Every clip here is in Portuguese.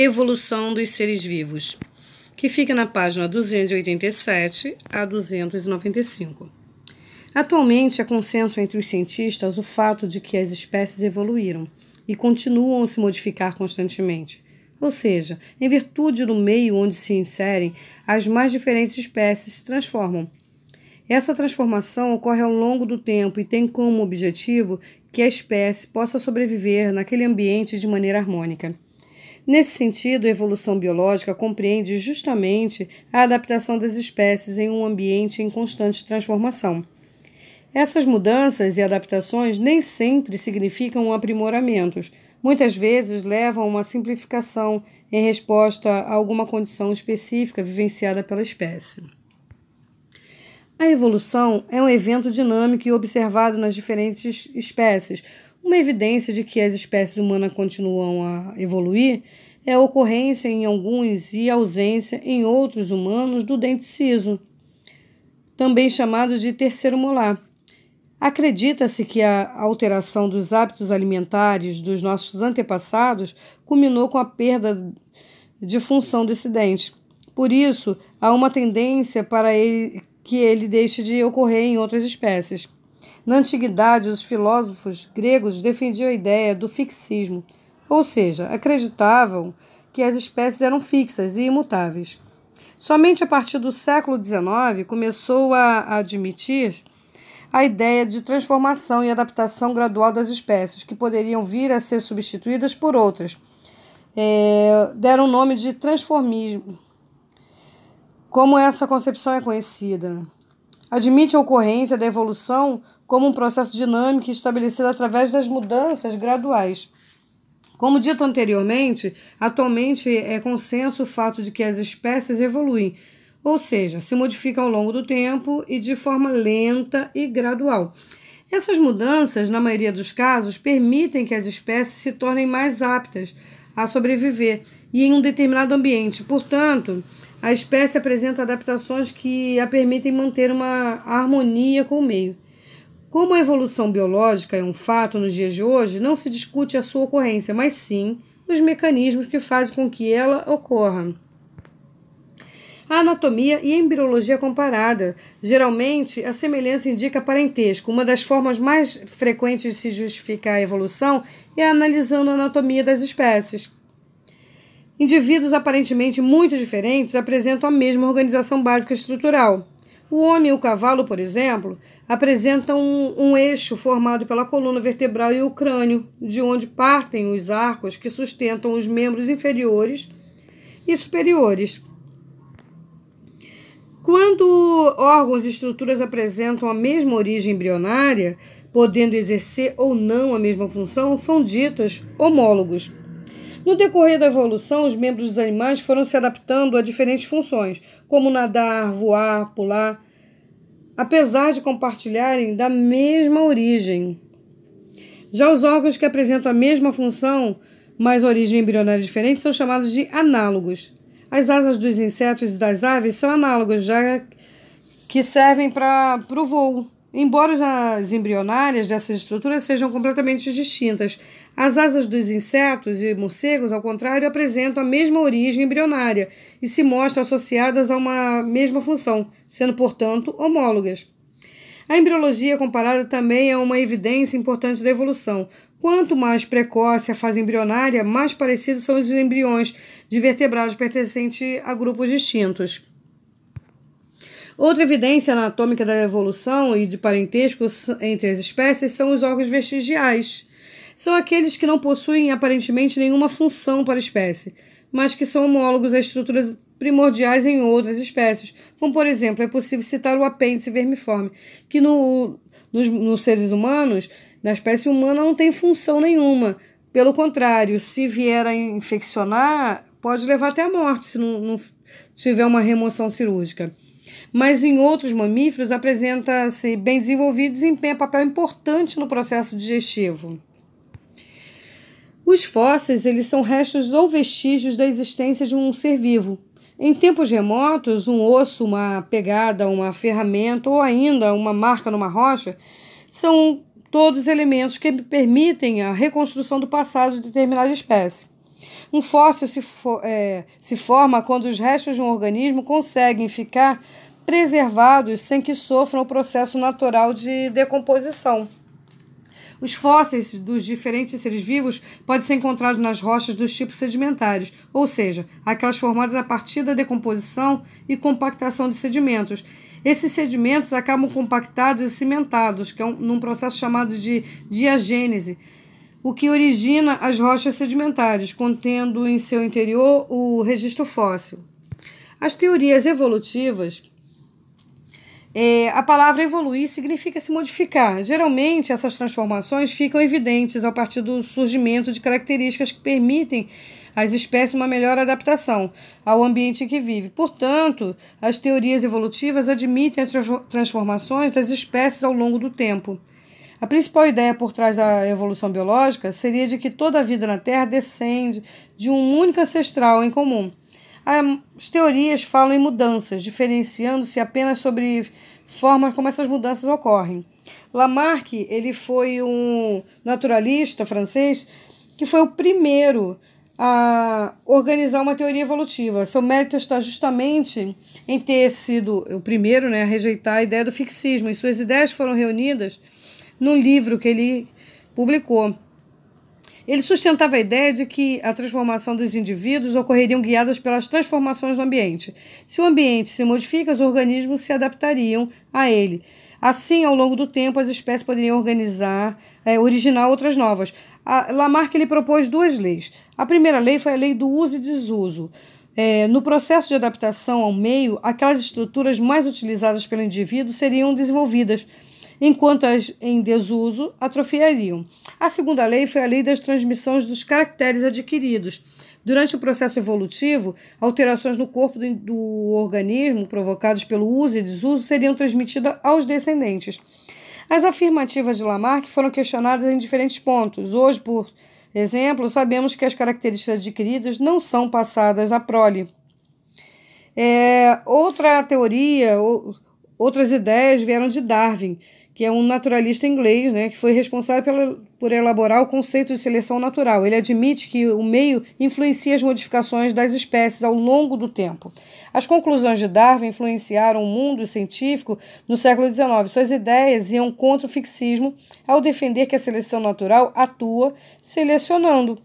Evolução dos seres vivos, que fica na página 287 a 295. Atualmente, há consenso entre os cientistas o fato de que as espécies evoluíram e continuam a se modificar constantemente. Ou seja, em virtude do meio onde se inserem, as mais diferentes espécies se transformam. Essa transformação ocorre ao longo do tempo e tem como objetivo que a espécie possa sobreviver naquele ambiente de maneira harmônica. Nesse sentido, a evolução biológica compreende justamente a adaptação das espécies em um ambiente em constante transformação. Essas mudanças e adaptações nem sempre significam aprimoramentos. Muitas vezes levam a uma simplificação em resposta a alguma condição específica vivenciada pela espécie. A evolução é um evento dinâmico e observado nas diferentes espécies. Uma evidência de que as espécies humanas continuam a evoluir é a ocorrência em alguns e ausência em outros humanos do dente ciso, também chamado de terceiro molar. Acredita-se que a alteração dos hábitos alimentares dos nossos antepassados culminou com a perda de função desse dente. Por isso, há uma tendência para que ele deixe de ocorrer em outras espécies. Na antiguidade, os filósofos gregos defendiam a ideia do fixismo, ou seja, acreditavam que as espécies eram fixas e imutáveis. Somente a partir do século XIX começou a admitir a ideia de transformação e adaptação gradual das espécies, que poderiam vir a ser substituídas por outras. Deram o nome de transformismo. Como essa concepção é conhecida? Admite a ocorrência da evolução como um processo dinâmico estabelecido através das mudanças graduais. Como dito anteriormente, atualmente é consenso o fato de que as espécies evoluem, ou seja, se modificam ao longo do tempo e de forma lenta e gradual. Essas mudanças, na maioria dos casos, permitem que as espécies se tornem mais aptas a sobreviver e em um determinado ambiente. Portanto, a espécie apresenta adaptações que a permitem manter uma harmonia com o meio. Como a evolução biológica é um fato nos dias de hoje, não se discute a sua ocorrência, mas sim os mecanismos que fazem com que ela ocorra. A anatomia e a embriologia comparada. Geralmente, a semelhança indica parentesco. Uma das formas mais frequentes de se justificar a evolução é analisando a anatomia das espécies. Indivíduos aparentemente muito diferentes apresentam a mesma organização básica estrutural. O homem e o cavalo, por exemplo, apresentam um eixo formado pela coluna vertebral e o crânio, de onde partem os arcos que sustentam os membros inferiores e superiores. Quando órgãos e estruturas apresentam a mesma origem embrionária, podendo exercer ou não a mesma função, são ditos homólogos. No decorrer da evolução, os membros dos animais foram se adaptando a diferentes funções, como nadar, voar, pular, apesar de compartilharem da mesma origem. Já os órgãos que apresentam a mesma função, mas origem embrionária diferente, são chamados de análogos. As asas dos insetos e das aves são análogas, já que servem para o voo. Embora as embrionárias dessas estruturas sejam completamente distintas, as asas dos insetos e morcegos, ao contrário, apresentam a mesma origem embrionária e se mostram associadas a uma mesma função, sendo, portanto, homólogas. A embriologia comparada também é uma evidência importante da evolução. Quanto mais precoce a fase embrionária, mais parecidos são os embriões de vertebrados pertencentes a grupos distintos. Outra evidência anatômica da evolução e de parentesco entre as espécies são os órgãos vestigiais. São aqueles que não possuem aparentemente nenhuma função para a espécie, mas que são homólogos a estruturas primordiais em outras espécies, como, por exemplo, é possível citar o apêndice vermiforme, que nos seres humanos, na espécie humana, não tem função nenhuma. Pelo contrário, se vier a infeccionar, pode levar até a morte se não tiver uma remoção cirúrgica. Mas em outros mamíferos apresenta-se bem desenvolvido e desempenha papel importante no processo digestivo. Os fósseis, eles são restos ou vestígios da existência de um ser vivo. Em tempos remotos, um osso, uma pegada, uma ferramenta ou ainda uma marca numa rocha são todos elementos que permitem a reconstrução do passado de determinada espécie. Um fóssil se forma quando os restos de um organismo conseguem ficar preservados sem que sofram o processo natural de decomposição. Os fósseis dos diferentes seres vivos podem ser encontrados nas rochas dos tipos sedimentários, ou seja, aquelas formadas a partir da decomposição e compactação de sedimentos. Esses sedimentos acabam compactados e cimentados, que é num processo chamado de diagênese, o que origina as rochas sedimentares, contendo em seu interior o registro fóssil. As teorias evolutivas, a palavra evoluir significa se modificar. Geralmente, essas transformações ficam evidentes a partir do surgimento de características que permitem às espécies uma melhor adaptação ao ambiente em que vive. Portanto, as teorias evolutivas admitem as transformações das espécies ao longo do tempo. A principal ideia por trás da evolução biológica seria de que toda a vida na Terra descende de um único ancestral em comum. As teorias falam em mudanças, diferenciando-se apenas sobre formas como essas mudanças ocorrem. Lamarck, ele foi um naturalista francês que foi o primeiro a organizar uma teoria evolutiva. Seu mérito está justamente em ter sido o primeiro, a rejeitar a ideia do fixismo, e suas ideias foram reunidas num livro que ele publicou. Ele sustentava a ideia de que a transformação dos indivíduos ocorreriam guiadas pelas transformações do ambiente. Se o ambiente se modifica, os organismos se adaptariam a ele. Assim, ao longo do tempo, as espécies poderiam originar outras novas. Lamarck ele propôs duas leis. A primeira lei foi a lei do uso e desuso. No processo de adaptação ao meio, aquelas estruturas mais utilizadas pelo indivíduo seriam desenvolvidas, enquanto as em desuso atrofiariam. A segunda lei foi a lei das transmissões dos caracteres adquiridos. Durante o processo evolutivo, alterações no corpo do organismo provocadas pelo uso e desuso seriam transmitidas aos descendentes. As afirmativas de Lamarck foram questionadas em diferentes pontos. Hoje, por exemplo, sabemos que as características adquiridas não são passadas à prole. Outra teoria, outras ideias vieram de Darwin, que é um naturalista inglês, que foi responsável por elaborar o conceito de seleção natural. Ele admite que o meio influencia as modificações das espécies ao longo do tempo. As conclusões de Darwin influenciaram o mundo científico no século XIX. Suas ideias iam contra o fixismo ao defender que a seleção natural atua selecionando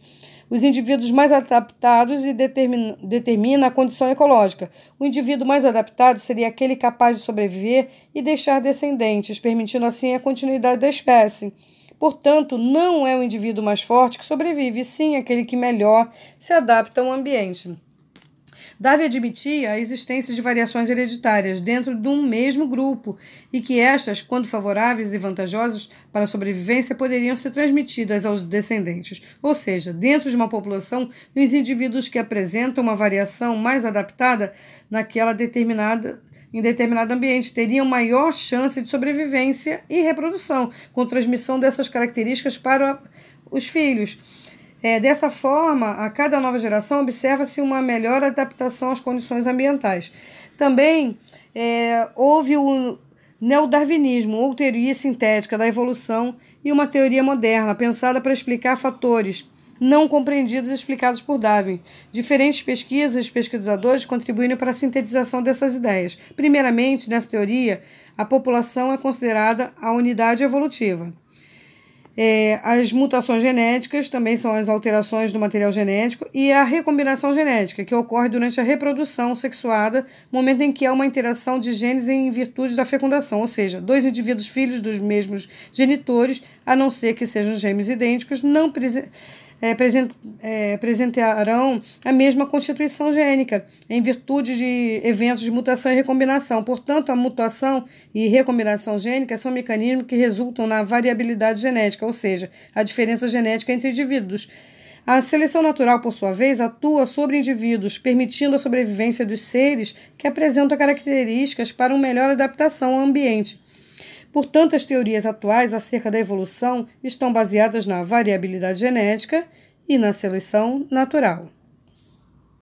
os indivíduos mais adaptados e determina a condição ecológica. O indivíduo mais adaptado seria aquele capaz de sobreviver e deixar descendentes, permitindo assim a continuidade da espécie. Portanto, não é o indivíduo mais forte que sobrevive, e sim aquele que melhor se adapta ao ambiente. Darwin admitia a existência de variações hereditárias dentro de um mesmo grupo e que estas, quando favoráveis e vantajosas para a sobrevivência, poderiam ser transmitidas aos descendentes. Ou seja, dentro de uma população, os indivíduos que apresentam uma variação mais adaptada em determinado ambiente teriam maior chance de sobrevivência e reprodução, com transmissão dessas características para os filhos. Dessa forma, a cada nova geração observa-se uma melhor adaptação às condições ambientais. Também houve o neodarwinismo, ou teoria sintética da evolução, e uma teoria moderna, pensada para explicar fatores não compreendidos e explicados por Darwin. Diferentes pesquisas e pesquisadores contribuíram para a sintetização dessas ideias. Primeiramente, nessa teoria, a população é considerada a unidade evolutiva. As mutações genéticas também são as alterações do material genético, e a recombinação genética, que ocorre durante a reprodução sexuada, momento em que há uma interação de genes em virtude da fecundação, ou seja, dois indivíduos filhos dos mesmos genitores, a não ser que sejam gêmeos idênticos, não apresentarão a mesma constituição gênica, em virtude de eventos de mutação e recombinação. Portanto, a mutação e recombinação gênica são mecanismos que resultam na variabilidade genética, ou seja, a diferença genética entre indivíduos. A seleção natural, por sua vez, atua sobre indivíduos, permitindo a sobrevivência dos seres que apresentam características para uma melhor adaptação ao ambiente. Portanto, as teorias atuais acerca da evolução estão baseadas na variabilidade genética e na seleção natural.